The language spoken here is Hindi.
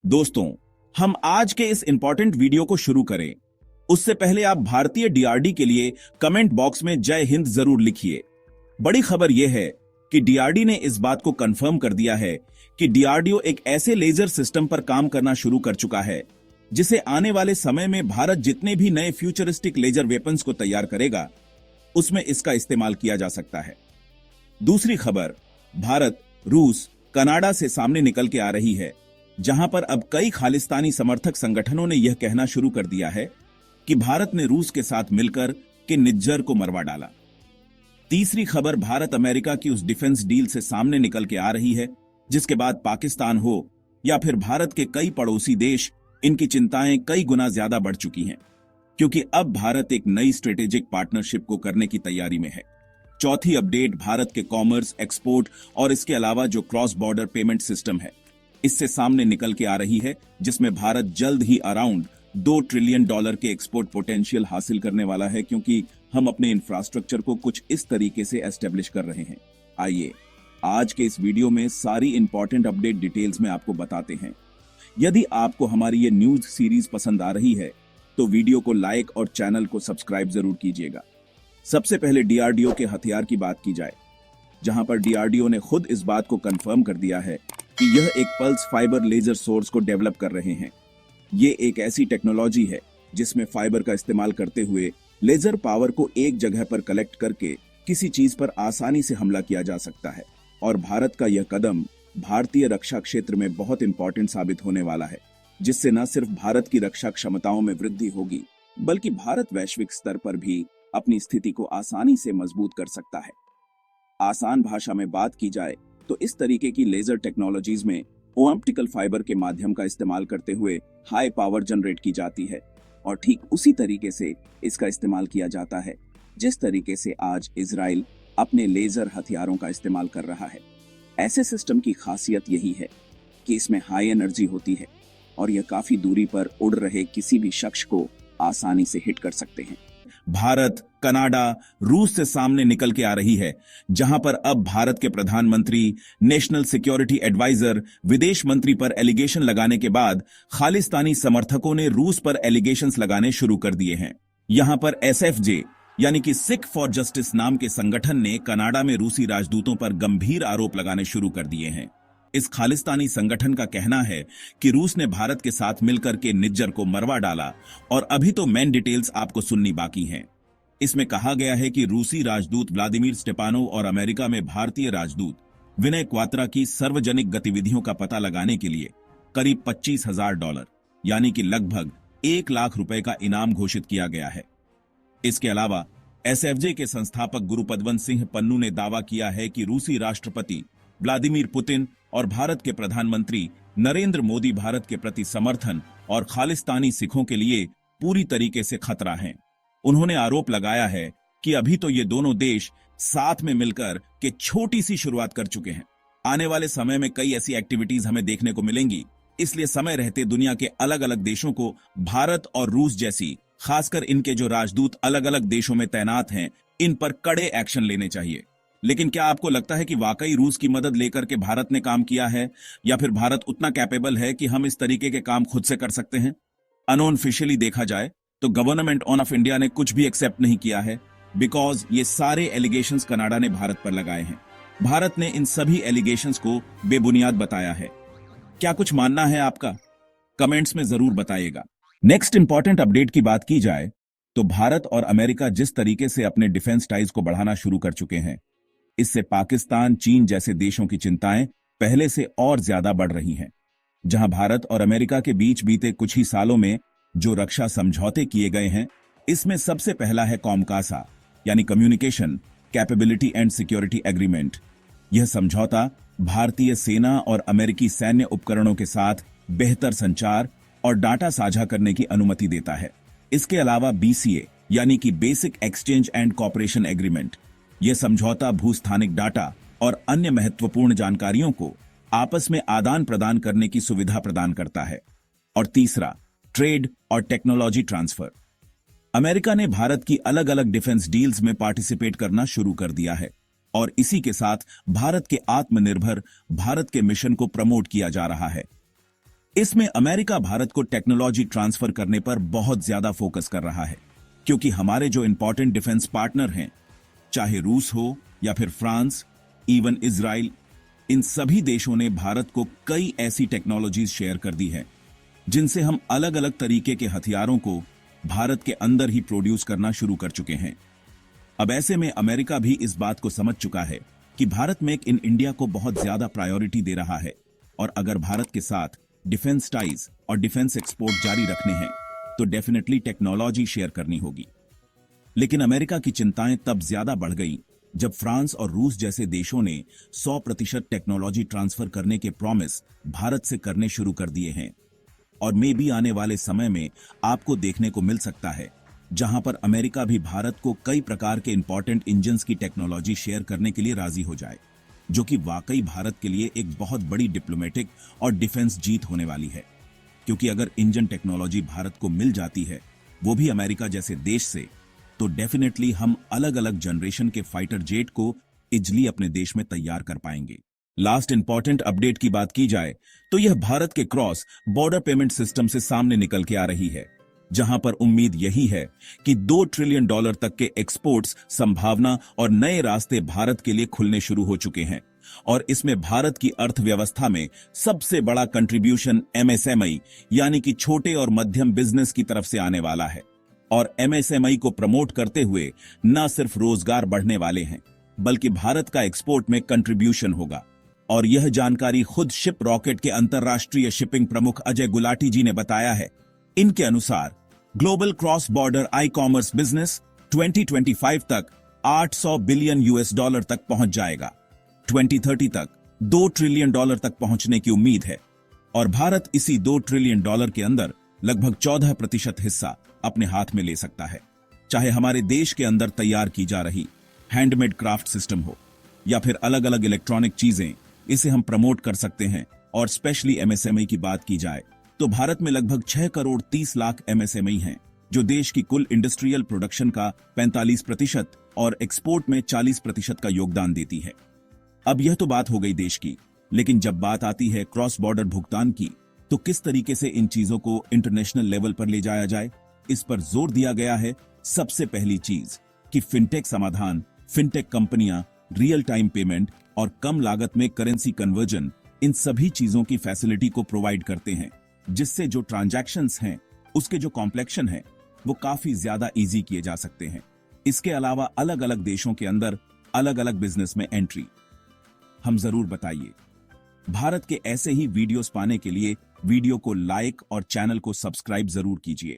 दोस्तों, हम आज के इस इंपॉर्टेंट वीडियो को शुरू करें उससे पहले आप भारतीय डीआरडी के लिए कमेंट बॉक्स में जय हिंद जरूर लिखिए। बड़ी खबर यह है कि डीआरडी ने इस बात को कंफर्म कर दिया है कि डीआरडीओ एक ऐसे लेजर सिस्टम पर काम करना शुरू कर चुका है जिसे आने वाले समय में भारत जितने भी नए फ्यूचरिस्टिक लेजर वेपन्स को तैयार करेगा उसमें इसका इस्तेमाल किया जा सकता है। दूसरी खबर भारत, रूस, कनाडा से सामने निकल के आ रही है, जहां पर अब कई खालिस्तानी समर्थक संगठनों ने यह कहना शुरू कर दिया है कि भारत ने रूस के साथ मिलकर के निज्जर को मरवा डाला। तीसरी खबर भारत अमेरिका की उस डिफेंस डील से सामने निकल के आ रही है जिसके बाद पाकिस्तान हो या फिर भारत के कई पड़ोसी देश, इनकी चिंताएं कई गुना ज्यादा बढ़ चुकी हैं क्योंकि अब भारत एक नई स्ट्रेटेजिक पार्टनरशिप को करने की तैयारी में है। चौथी अपडेट भारत के कॉमर्स, एक्सपोर्ट और इसके अलावा जो क्रॉस बॉर्डर पेमेंट सिस्टम है इससे सामने निकल के आ रही है, जिसमें भारत जल्द ही अराउंड $2 ट्रिलियन के एक्सपोर्ट पोटेंशियल हासिल करने वाला है क्योंकि हम अपने इंफ्रास्ट्रक्चर को कुछ इस तरीके से एस्टेब्लिश कर रहे हैं। आइए आज के इस वीडियो में सारी इंपॉर्टेंट अपडेट डिटेल्स में आपको बताते हैं। यदि आपको हमारी ये न्यूज सीरीज पसंद आ रही है तो वीडियो को लाइक और चैनल को सब्सक्राइब जरूर कीजिएगा। सबसे पहले डीआरडीओ के हथियार की बात की जाए, जहां पर डीआरडीओ ने खुद इस बात को कंफर्म कर दिया है कि यह एक पल्स फाइबर लेजर सोर्स को डेवलप कर रहे हैं। ये एक ऐसी टेक्नोलॉजी है जिसमें फाइबर का इस्तेमाल करते हुए लेजर पावर को एक जगह पर कलेक्ट करके किसी चीज पर आसानी से हमला किया जा सकता है और भारत का यह कदम भारतीय रक्षा क्षेत्र में बहुत इंपॉर्टेंट साबित होने वाला है, जिससे न सिर्फ भारत की रक्षा क्षमताओं में वृद्धि होगी बल्कि भारत वैश्विक स्तर पर भी अपनी स्थिति को आसानी से मजबूत कर सकता है। आसान भाषा में बात की जाए तो इस तरीके की लेजर टेक्नोलॉजीज में ऑप्टिकल फाइबर के माध्यम का इस्तेमाल करते हुए हाई पावर जनरेट की जाती है और ठीक उसी तरीके से इसका इस्तेमाल किया जाता है जिस तरीके से आज इजराइल अपने लेजर हथियारों का इस्तेमाल कर रहा है। ऐसे सिस्टम की खासियत यही है कि इसमें हाई एनर्जी होती है और यह काफी दूरी पर उड़ रहे किसी भी शख्स को आसानी से हिट कर सकते हैं। भारत, कनाडा, रूस से सामने निकल के आ रही है, जहां पर अब भारत के प्रधानमंत्री, नेशनल सिक्योरिटी एडवाइजर, विदेश मंत्री पर एलिगेशन लगाने के बाद खालिस्तानी समर्थकों ने रूस पर एलिगेशंस लगाने शुरू कर दिए हैं। यहां पर एसएफजे यानी कि सिख फॉर जस्टिस नाम के संगठन ने कनाडा में रूसी राजदूतों पर गंभीर आरोप लगाने शुरू कर दिए हैं। इस खालिस्तानी संगठन का कहना है कि रूस ने भारत के साथ मिलकर के निज्जर को मरवा डाला और अभी तो मेन डिटेल्स आपको सुननी बाकी हैं। इसमें कहा गया है कि रूसी राजदूत व्लादिमीर स्टेपानोव और अमेरिका में भारतीय राजदूत विनय क्वात्रा की सार्वजनिक गतिविधियों का पता लगाने के लिए करीब $25,000 यानी कि लगभग 1 लाख रुपए का इनाम घोषित किया गया है। इसके अलावा एसएफजे के संस्थापक गुरुपदवंत सिंह पन्नू ने दावा किया है कि रूसी राष्ट्रपति व्लादिमीर पुतिन और भारत के प्रधानमंत्री नरेंद्र मोदी भारत के प्रति समर्थन और खालिस्तानी सिखों के लिए पूरी तरीके से खतरा हैं। उन्होंने आरोप लगाया है कि अभी तो ये दोनों देश साथ में मिलकर के छोटी सी शुरुआत कर चुके हैं। आने वाले समय में कई ऐसी एक्टिविटीज हमें देखने को मिलेंगी, इसलिए समय रहते दुनिया के अलग अलग देशों को भारत और रूस जैसी, खासकर इनके जो राजदूत अलग अलग देशों में तैनात हैं, इन पर कड़े एक्शन लेने चाहिए। लेकिन क्या आपको लगता है कि वाकई रूस की मदद लेकर के भारत ने काम किया है या फिर भारत उतना कैपेबल है कि हम इस तरीके के काम खुद से कर सकते हैं? अनऑफिशियली देखा जाए तो गवर्नमेंट ऑफ इंडिया ने कुछ भी एक्सेप्ट नहीं किया है बिकॉज ये सारे एलिगेशंस कनाडा ने भारत पर लगाए हैं। भारत ने इन सभी एलिगेशंस को बेबुनियाद बताया है। क्या कुछ मानना है आपका? कमेंट्स में जरूर बताइएगा। नेक्स्ट इंपॉर्टेंट अपडेट की बात की जाए तो भारत और अमेरिका जिस तरीके से अपने डिफेंस टाइज को बढ़ाना शुरू कर चुके हैं, इससे पाकिस्तान, चीन जैसे देशों की चिंताएं पहले से और ज्यादा बढ़ रही हैं। जहां भारत और अमेरिका के बीच बीते कुछ ही सालों में जो रक्षा समझौते किए गए हैं, इसमें सबसे पहला है कॉमकासा यानी communication capability and security agreement. यह समझौता भारतीय सेना और अमेरिकी सैन्य उपकरणों के साथ बेहतर संचार और डाटा साझा करने की अनुमति देता है। इसके अलावा बीसीए यानी कि basic exchange and cooperation agreement, यह समझौता भूस्थानिक डाटा और अन्य महत्वपूर्ण जानकारियों को आपस में आदान प्रदान करने की सुविधा प्रदान करता है। और तीसरा, ट्रेड और टेक्नोलॉजी ट्रांसफर। अमेरिका ने भारत की अलग अलग डिफेंस डील्स में पार्टिसिपेट करना शुरू कर दिया है और इसी के साथ भारत के आत्मनिर्भर भारत के मिशन को प्रमोट किया जा रहा है। इसमें अमेरिका भारत को टेक्नोलॉजी ट्रांसफर करने पर बहुत ज्यादा फोकस कर रहा है, क्योंकि हमारे जो इंपॉर्टेंट डिफेंस पार्टनर हैं, चाहे रूस हो या फिर फ्रांस, इवन इजराइल, इन सभी देशों ने भारत को कई ऐसी टेक्नोलॉजीज शेयर कर दी है जिनसे हम अलग अलग तरीके के हथियारों को भारत के अंदर ही प्रोड्यूस करना शुरू कर चुके हैं। अब ऐसे में अमेरिका भी इस बात को समझ चुका है कि भारत मेक इन इंडिया को बहुत ज्यादा प्रायोरिटी दे रहा है, और अगर भारत के साथ डिफेंस टाइज और डिफेंस एक्सपोर्ट जारी रखने हैं तो डेफिनेटली टेक्नोलॉजी शेयर करनी होगी। लेकिन अमेरिका की चिंताएं तब ज्यादा बढ़ गई जब फ्रांस और रूस जैसे देशों ने 100% टेक्नोलॉजी ट्रांसफर करने के प्रॉमिस भारत से करने शुरू कर दिए हैं, और मे भी आने वाले समय में आपको देखने को मिल सकता है जहां पर अमेरिका भी भारत को कई प्रकार के इंपॉर्टेंट इंजन्स की टेक्नोलॉजी शेयर करने के लिए राजी हो जाए, जो कि वाकई भारत के लिए एक बहुत बड़ी डिप्लोमेटिक और डिफेंस जीत होने वाली है। क्योंकि अगर इंजन टेक्नोलॉजी भारत को मिल जाती है, वो भी अमेरिका जैसे देश से, तो डेफिनेटली हम अलग अलग जनरेशन के फाइटर जेट को इजली अपने देश में तैयार कर पाएंगे। लास्ट इंपॉर्टेंट अपडेट की बात की जाए तो यह भारत के क्रॉस बॉर्डर पेमेंट सिस्टम से सामने निकल के आ रही है, जहां पर उम्मीद यही है कि $2 ट्रिलियन तक के एक्सपोर्ट्स संभावना और नए रास्ते भारत के लिए खुलने शुरू हो चुके हैं, और इसमें भारत की अर्थव्यवस्था में सबसे बड़ा कंट्रीब्यूशन एमएसएमई यानी कि छोटे और मध्यम बिजनेस की तरफ से आने वाला है। और एमएसएमई को प्रमोट करते हुए न सिर्फ रोजगार बढ़ने वाले हैं, बल्कि भारत का एक्सपोर्ट में कंट्रीब्यूशन होगा। और यह जानकारी खुद शिप रॉकेट के अंतरराष्ट्रीय शिपिंग प्रमुख अजय गुलाटी जी ने बताया है। इनके अनुसार ग्लोबल क्रॉस बॉर्डर आई कॉमर्स बिजनेस 2025 तक $800 बिलियन तक पहुंच जाएगा। 2030 तक $2 ट्रिलियन तक पहुंचने की उम्मीद है, और भारत इसी $2 ट्रिलियन के अंदर लगभग 14% हिस्सा अपने हाथ में ले सकता है। चाहे हमारे देश के अंदर तैयार की जा रही हैंडमेड क्राफ्ट सिस्टम हो या फिर अलग अलग इलेक्ट्रॉनिक चीजें, इसे हम प्रमोट कर सकते हैं। और स्पेशली एमएसएमई की बात की जाए तो भारत में लगभग 6 करोड़ 30 लाख एमएसएमई हैं, जो देश की कुल इंडस्ट्रियल प्रोडक्शन का 45% और एक्सपोर्ट में 40% का योगदान देती है। अब यह तो बात हो गई देश की, लेकिन जब बात आती है क्रॉस बॉर्डर भुगतान की, तो किस तरीके से इन चीजों को इंटरनेशनल लेवल पर ले जाया जाए, इस पर जोर दिया गया है। सबसे पहली चीज कि फिनटेक समाधान, फिनटेक कंपनियां रियल टाइम पेमेंट और कम लागत में करेंसी कन्वर्जन, इन सभी चीजों की फैसिलिटी को प्रोवाइड करते हैं, जिससे जो ट्रांजैक्शंस हैं उसके जो कॉम्प्लेक्शन है वो काफी ज्यादा इजी किए जा सकते हैं। इसके अलावा अलग अलग देशों के अंदर अलग अलग बिजनेस में एंट्री। हम जरूर बताइए। भारत के ऐसे ही वीडियोस पाने के लिए वीडियो को लाइक और चैनल को सब्सक्राइब जरूर कीजिए।